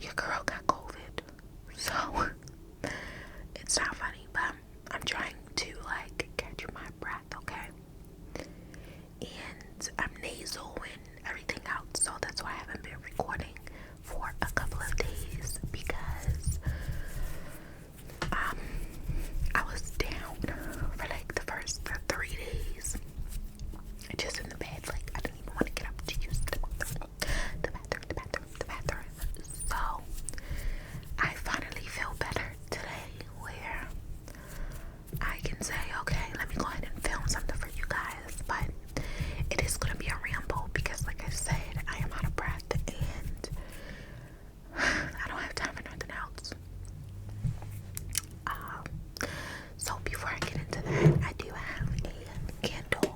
your girl got COVID. So it's not funny, but I'm trying to like catch my breath, okay? And I'm nasal and everything out, so that's why I haven't been recording for a couple of days because I was down for like the first 3 days, just in the bed. Like I didn't even want to get up to use the bathroom. So I finally feel better today, where I can say, okay, let me go ahead and film something for you guys. But it is gonna be a ramble because, like I said, I am out of breath and I don't have time for nothing else. So before I get into that, I do have a candle.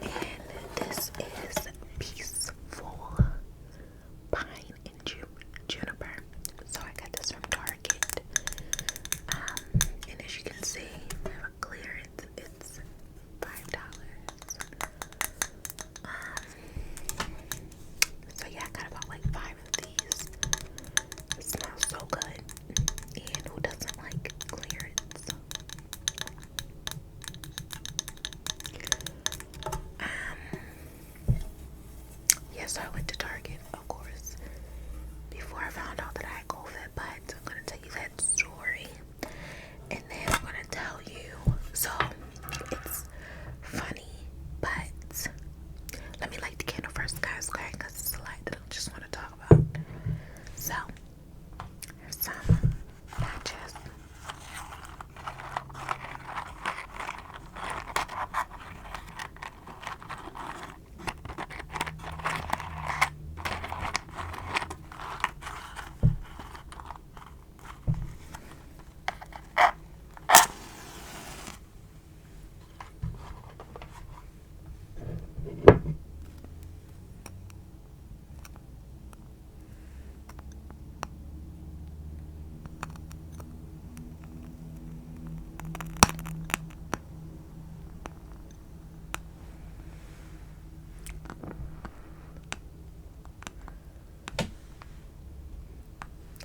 And this is Peaceful Pine and Juniper. So I got this from Target. And as you can see, we have a clearance. It's $5. So yeah, I got about like 5 of these. It smells so good. And who doesn't like clearance? Yeah, so I went to Target, of course, before I found out that I had COVID, but I'm gonna tell you that story. And then I'm gonna tell you, so it's funny, but let me light the candle first, guys, okay? Because it's a light that I just want to talk about. So, here's some matches.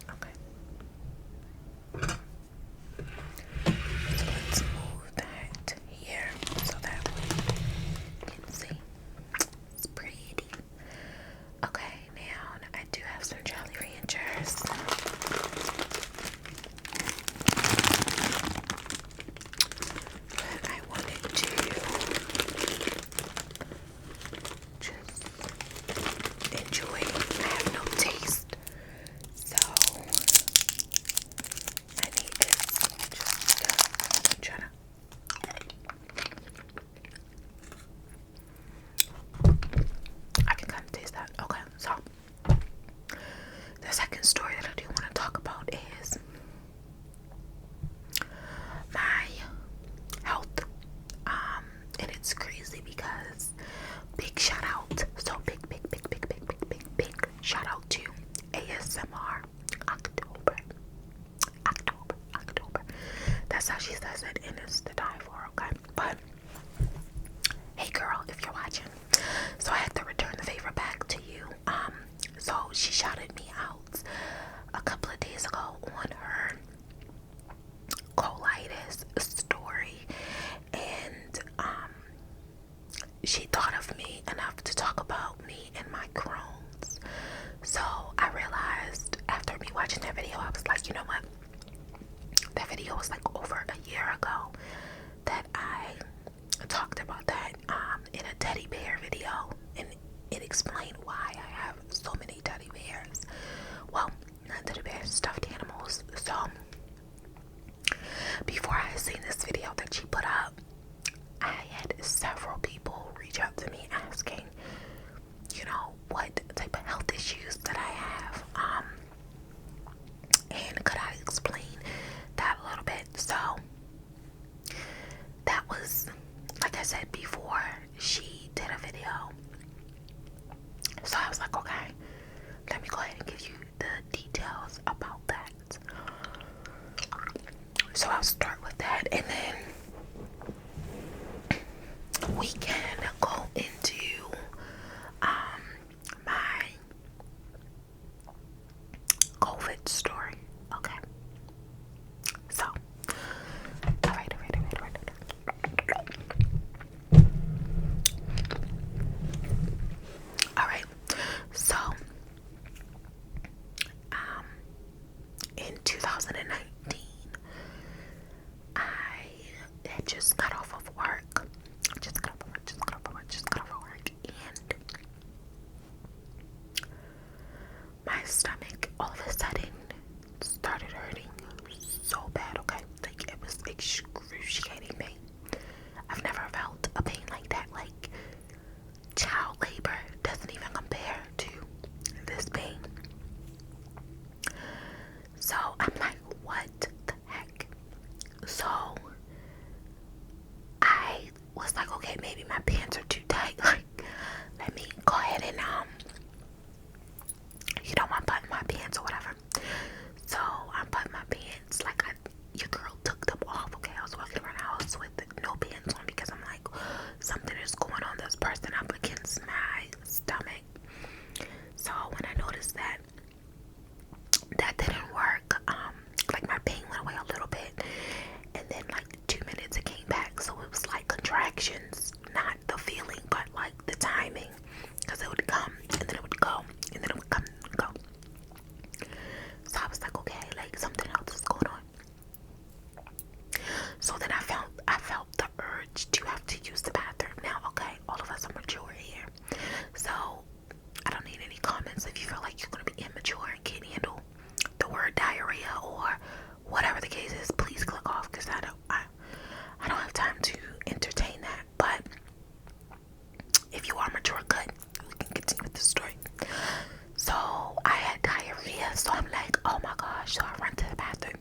Okay. So let's move that here so that way you can see. It's pretty. Okay, now I do have some Jolly Ranchers. But I wanted to just enjoy. I have no taste, so I need this just trying to. I can kind of taste that. Okay, so the second story that I do want to talk about is my health. And it's crazy because big shout out. So big shout out to ASMR October. That's how she says it, and it's to die for, okay? But hey girl, if you're watching, so I have to return the favor back to you. So she shouted me out a couple of days ago on her colitis story, and she thought of me enough to talk about me and my Crohn's. So I realized after me watching that video, I was like, you know what? That video was like over a year ago that I talked about that in a teddy bear video, and it explained why I have so many teddy bears. Well, not teddy bears, stuffed animals. So before I had seen this video that she put up, I had several people reach out to me asking, you know, what type of health issues that I have, and could I explain that a little bit. So that was, like I said before, she did a video. So I was like, okay, let me go ahead and give you the details about that. So I'll start with that, and then we can okay, maybe my pants are too tight. Like, let me go ahead and unbutton my pants or whatever. So I buttoned my pants, like your girl took them off. Okay, I was walking around the house with no pants on because I'm like, something is going on. This person up against my stomach. So when I noticed that didn't work, like my pain went away a little bit, and then like 2 minutes it came back. So it was like contractions, not the feeling, but like the timing, because it would come and then it would go, and then it would come and go. So I was like, okay, like something else is going on. So then I felt the urge to have to use the bathroom. Now, okay, all of us are mature here, so I don't need any comments if you feel like you're gonna be immature and can't handle the word diarrhea or whatever the case is. Please click off, because I don't have time to entertain that. But if you are mature, good, we can continue with the story. So I had diarrhea, so I'm like, oh my gosh. So I run to the bathroom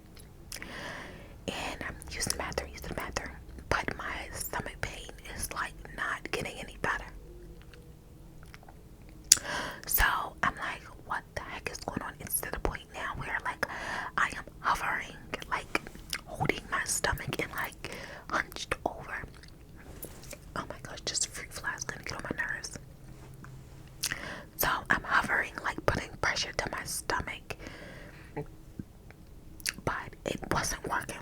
and I'm using the bathroom, but my stomach pain is like not getting any better. So I'm like, what the heck is going on? It's to the point now where like I am hovering, like holding my stomach and like hunched over. Oh my gosh, just fruit flies gonna get on my nerves. So I'm hovering, like putting pressure to my stomach, but it wasn't working.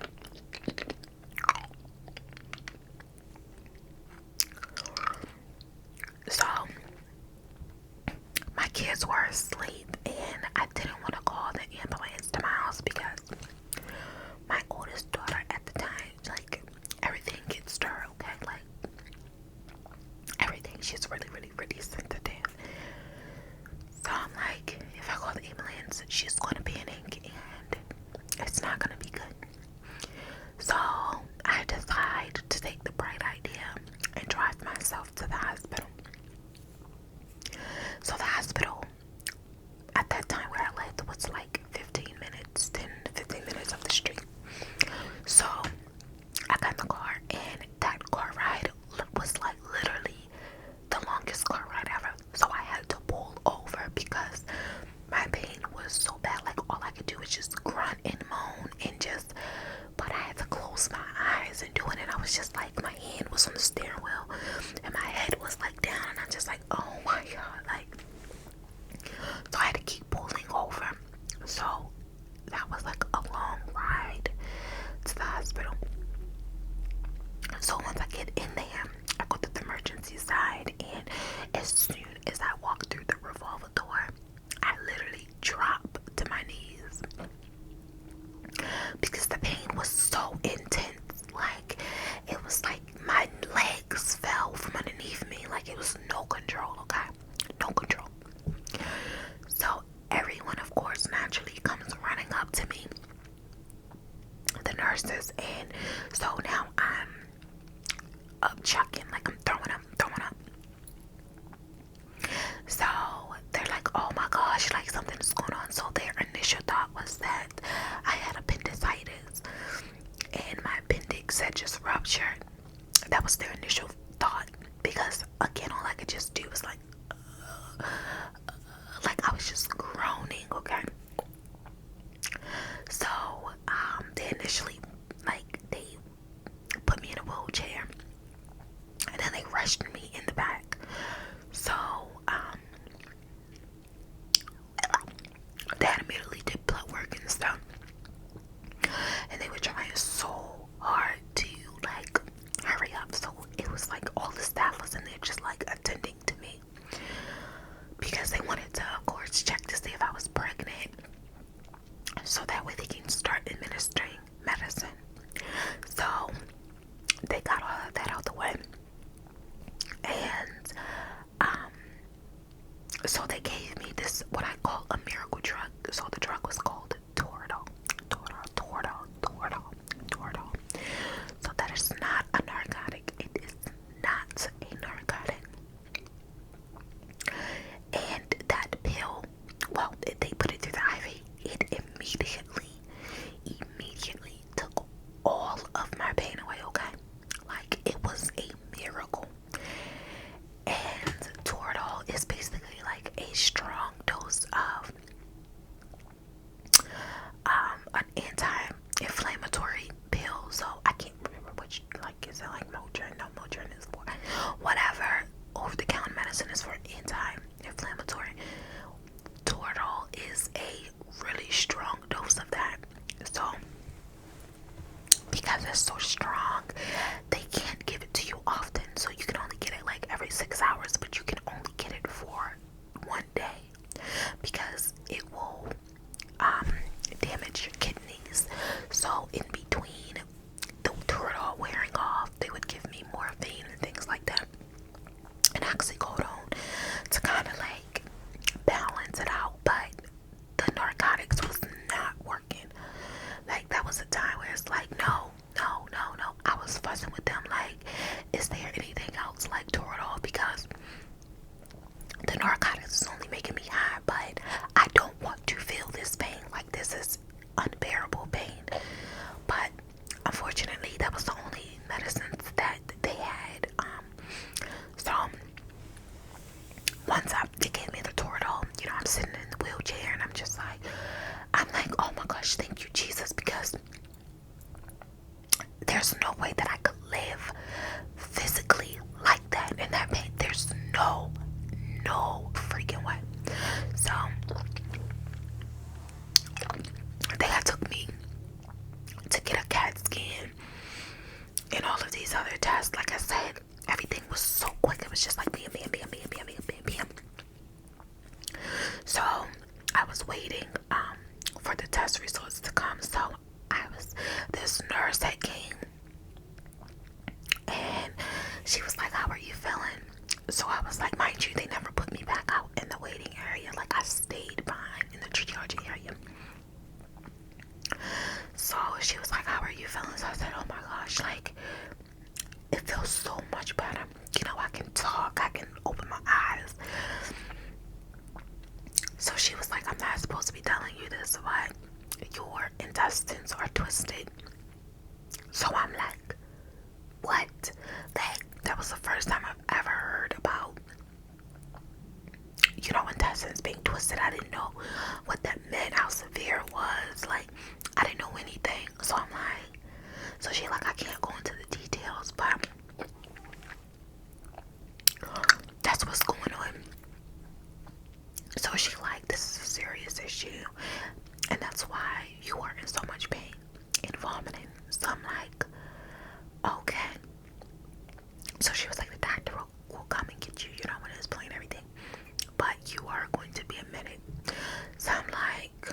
So my kids were asleep, and I didn't want to call the ambulance to my house because my oldest daughter at the time, like, everything gets to her, okay? Like, everything. She's really, really, really sensitive. So I'm like, if I call the ambulance, she's going to panic, and it's not going to be good. So I decided to take the bright idea and drive myself to the hospital. So the hospital at that time where I lived was like 15 minutes up the street. So I got in the car, and that car ride was like literally the longest car ride ever. So I had to pull over because my pain was so bad. Like all I could do was just grunt and moan and just, but I had to close my eyes and do it. And I was just like, my hand was on the steering wheel and my head was like down, and I'm just like, oh my god, like. So I had to keep pulling over. So that was like a long ride to the hospital. So once I get in there, I go to the emergency side, and as soon as I walk through the revolver door, I literally drop to my knees because the pain was so intense. Like, it was like my legs fell from underneath me. Like, it was no control, okay? No control. So everyone, of course, naturally comes running up to me, the nurses, and so now I'm up chucking, like I'm throwing up. So they're like, oh my gosh, like something's going on. So their initial thought was that I had appendicitis and my appendix had just ruptured. That was their initial thought, because again, all I could just do was like I was just groaning, okay? So they initially, like, they put me in a wheelchair, and then they rushed me in the back. So they had immediately did blood work and stuff, and they were trying so hard to like hurry up. So it was like all the staff was in there just like attending to me, because they wanted to, of course, check to see if I was pregnant, so that way they can start administering medicine. So they got all of that out the way, and so they gave me this, what I call a miracle drug. So the drug was called Toradol. So that is not a narcotic. It is not a narcotic. And that pill, well, they put it through the IV. It immediately took all of my pain away, okay? Like, it was a miracle. medicine is for anti-inflammatory. Toradol is a really strong dose of that. So because it's so strong, they can't give it to you often. So you can only get it like every 6 hours, but you can only get it for 1 day because it will damage your kidneys. So in between the Toradol wearing off, they would give me morphine and things like that, and oxycodone to kind of like balance it out. But the narcotics was not working. Like, that was a time where it's like, no. I was fussing with them like, is there anything else like Toradol? Because the narcotics is only making me high, but I don't want to feel this pain. Like, this is unbearable pain. But unfortunately, that was the only medicines that they had. So once they gave me the Toradol, I'm sitting in the wheelchair and I'm like, oh my gosh, thank you, Jesus, because there's no way that I could live physically like that in that pain. There's no freaking way. So they took me to get a CAT scan and all of these other tests. Like I said, everything was so quick. It was just like bam. So I was waiting for the test results to come. So this nurse that came and she was like, how are you feeling? So I was like, mind you, they never put me back out in the waiting area. Like, I stayed behind in the triage area. So she was like, how are you feeling? So I said, oh my gosh, like, it feels so much better. I can talk, I can open my eyes. So she was like, I'm not supposed to be telling you this, but your intestines are twisted. So I'm like, what? That was the first time I've ever heard about, intestines being twisted. I didn't know what that meant, how severe it was. Like, I didn't know anything. So I'm like, so she like, I can't go into the details, but that's what's going on. So she like, this is a serious issue, and that's why you are in so much pain and vomiting. So I'm like, okay. So she was like, the doctor will come and get you, when it's plain everything, but you are going to be admitted. So I'm like,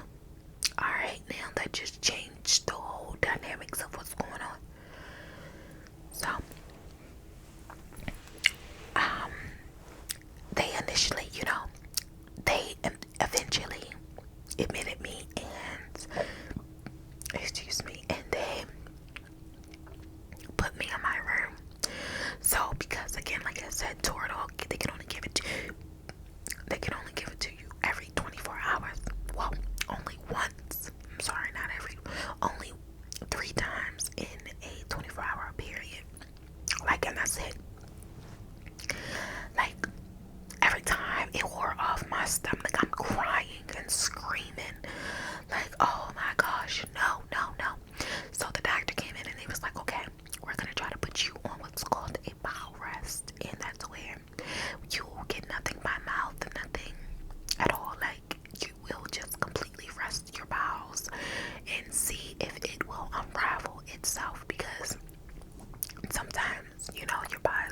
alright, now that just changed the whole dynamics of what's going on. So they initially, they eventually admitted me and they put me in my room. So because again, like I said, Toradol, they can only give it to you every 24 hours. Well, only once. I'm sorry, not every. Only 3 times in a 24-hour period. Like, and that's it. Like, every time it wore off my stomach, I'm crying and screaming. Like, oh my gosh, no. So the doctor came in and he was like, okay, we're gonna try to put you on what's called a bowel rest, and that's where you will get nothing by mouth, nothing at all. Like, you will just completely rest your bowels and see if it will unravel itself, because sometimes your body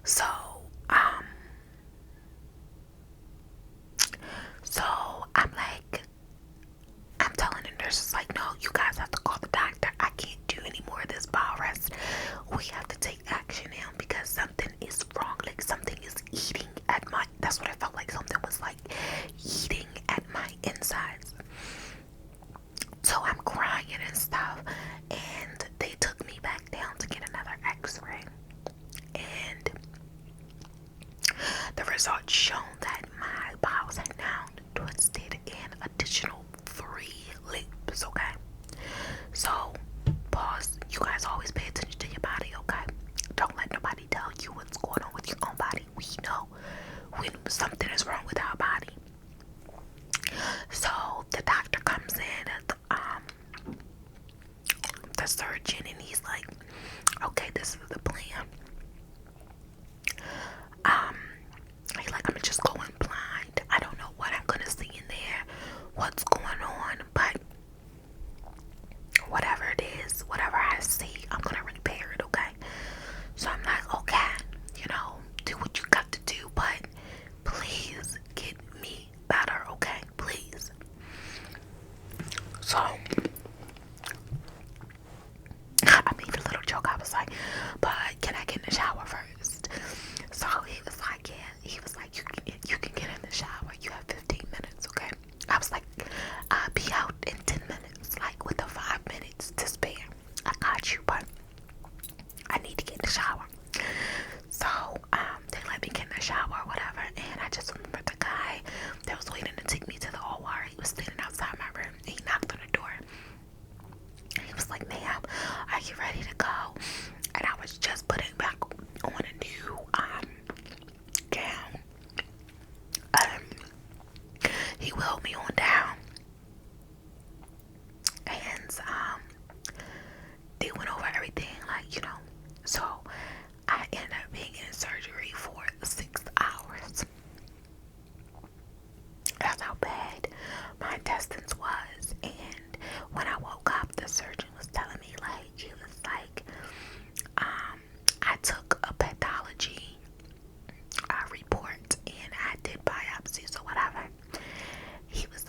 So, um, so I'm telling the nurses like, no, you guys have to call the doctor. I can't do any more of this bowel rest. We have to take action now because something is wrong. Like something is eating at my. That's what I felt like. Something was like eating at my insides. So I'm crying and stuff, and they took me back down to get another X-ray, and the results shown that my bowels had now twisted an additional 3 loops. Okay, so pause. You guys always pay attention to your body. Okay, don't let nobody tell you what's going on with your own body. We know when something is wrong with our body. So the doctor comes in, the surgeon, and he's like, okay, this is the plan. He's like, I'm just going blind. I don't know what I'm gonna see in there, what's going on, but whatever it is, whatever I see, I'm gonna repair it, okay? So I'm like, okay, do what you got to do, but please get me better, okay? Please. So I made a little joke. I was like, but can I get in the shower first? So he was like, yeah. He was like, you can get in the shower. You have 15 minutes, okay? I was like, I'll be out in 10 minutes, like with the 5 minutes to spare. I got you, but I need to get in the shower. So they let me get in the shower or whatever, and I just remember the guy that was waiting to take me to the OR. He was standing outside my room. He knocked on the door. He was like, ma'am, are you ready to go? And I was just putting back on a new gown. He wheeled me on down, and they went over everything, like, so I ended up being in surgery for 6 hours. That's how bad my intestines was. And when I woke up, the surgeon was telling me, like, he was like, I took a pathology report and I did biopsies or whatever. He was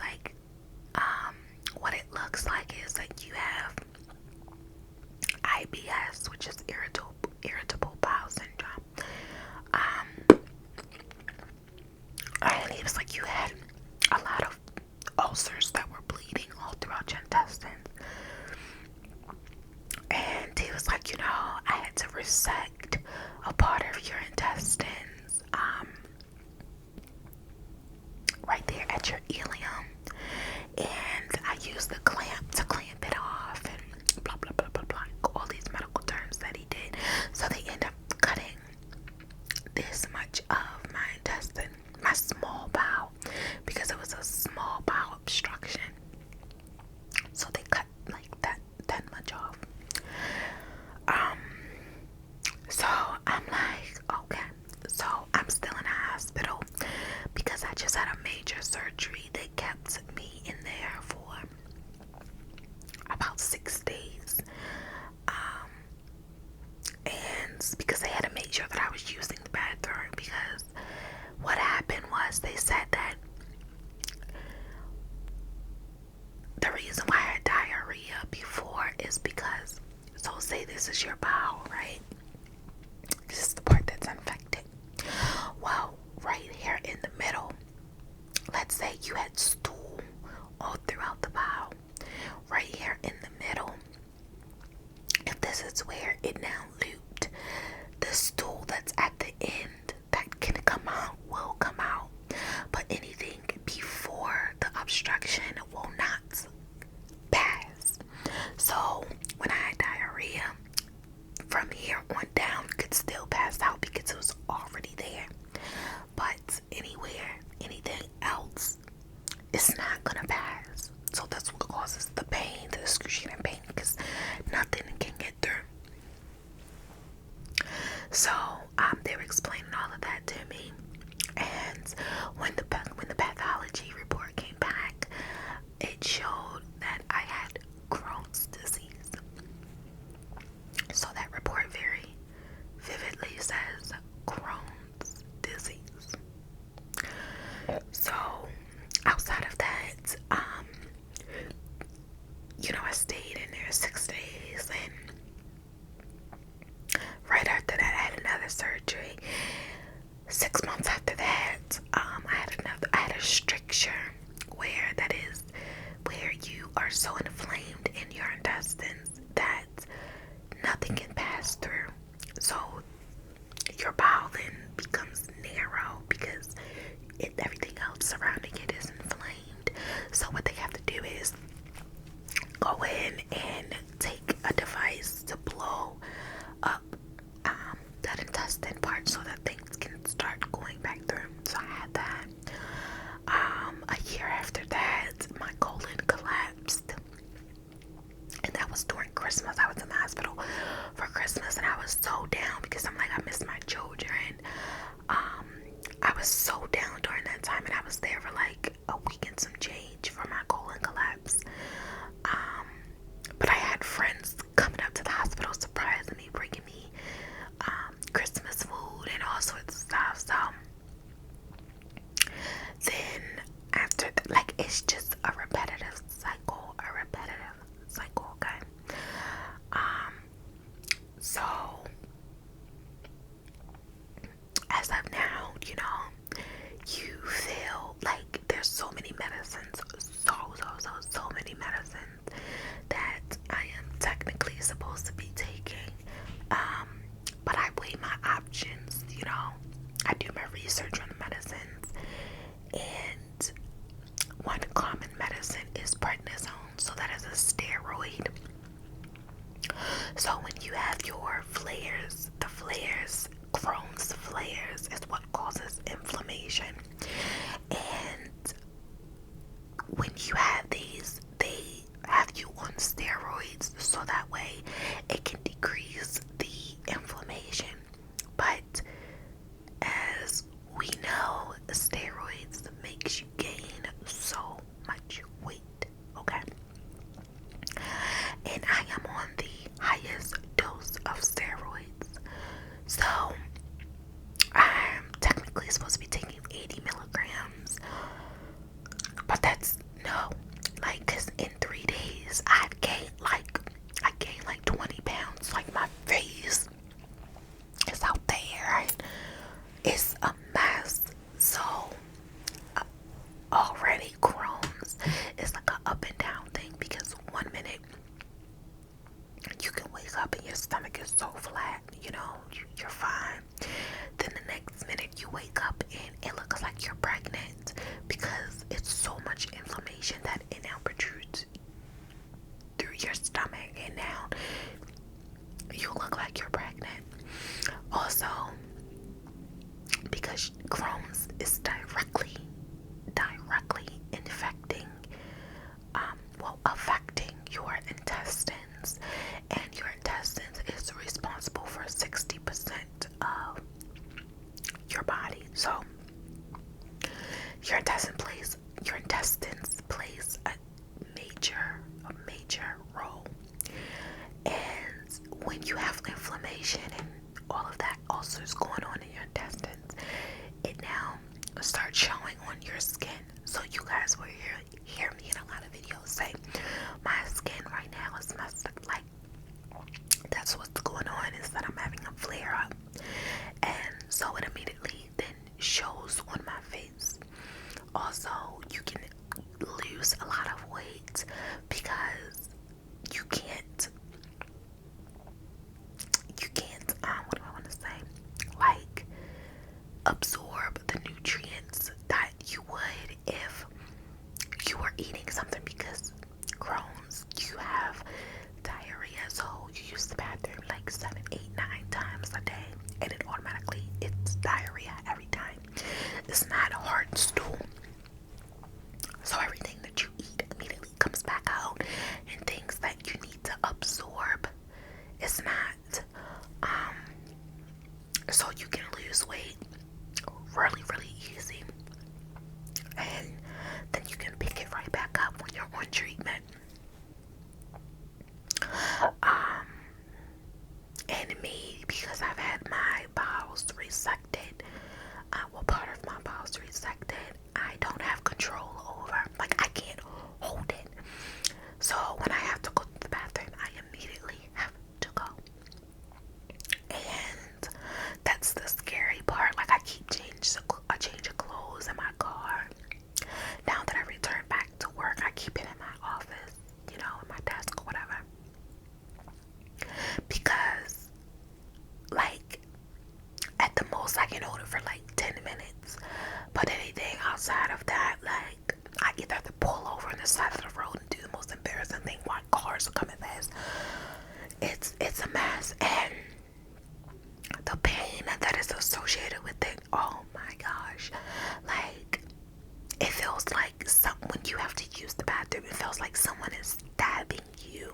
So outside of that, I stayed in there 6 days, and right after that, I had another surgery. 6 months after that, I had a stricture, where you are so inflamed in your intestines that nothing can pass through. So your bowel then becomes narrow because everything else surrounding it is inflamed. So what they have to do is go in and take a device to blow up that intestine part so that things can start going back through. So I had that. A year after that, my colon collapsed, and that was during Christmas. I was in the hospital for Christmas, and I was so down because I'm like, I miss my children. I was so down during that time, and I was there for like a week and some change for my colon collapse. But I had friends coming up to the hospital surprising me, bringing me Christmas food and all sorts of stuff. So then after it's just a repetitive cycle, okay? So as of now, you feel like there's so many medicines, so many medicines that I am technically supposed to be taking. But I weigh my options, I do my research on the medicines, and one common medicine is prednisone. So that is a steroid. So when you have your flares, Crohn's flares is what causes inflammation. And when you have these, they have you on steroids so that way it can decrease the inflammation. But as we know, steroids makes you gain so much weight, okay? And I am on the highest dose of steroids. So I'm technically supposed to be taking 80 milligrams. But that's no. Cause in 3 days I gained like 20 pounds. Like my face is out there. It's a mess. So already Crohn's is like an up and down thing, because 1 minute you can wake up and your stomach is so flat, you're fine. Then the next minute you wake up and it looks like you're pregnant because it's so much inflammation that it now protrudes through your stomach, and now you look like you're pregnant. Also, because Crohn's is directly infecting, affecting your intestines, and your intestines is responsible for 60% of your body. So your intestines plays a major role. And when you have inflammation and all of that ulcers going on in your intestines, it now starts showing on your skin. So you guys will hear me in a lot of videos say, my skin right now is messed up. Like, that's what's going on, is that I'm having a flare up. And so it immediately then shows on my face. Also, you can lose a lot of weight because you can't what do I want to say? Like, absorb the nutrients that you would if you were eating something, because Crohn's, you have diarrhea, so you use the bathroom like 7, 8, 9 times a day, and it's diarrhea every time. It's not a hard stool, so everything that you eat immediately comes back out, and things that you need to absorb is not. So you can lose weight really, really easy, and then you can pick it right back up when you're on treatment. And me, because I've had my bowels resected, part of my bowels resected, I most I can hold it for like 10 minutes. But anything outside of that, like, I either have to pull over on the side of the road and do the most embarrassing thing while cars are coming fast. It's a mess, and the pain that is associated with it, oh my gosh. Like, it feels like when you have to use the bathroom, it feels like someone is stabbing you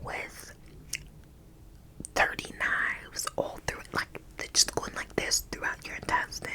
with 30 knives all through it, like they're just going like this throughout your intestines.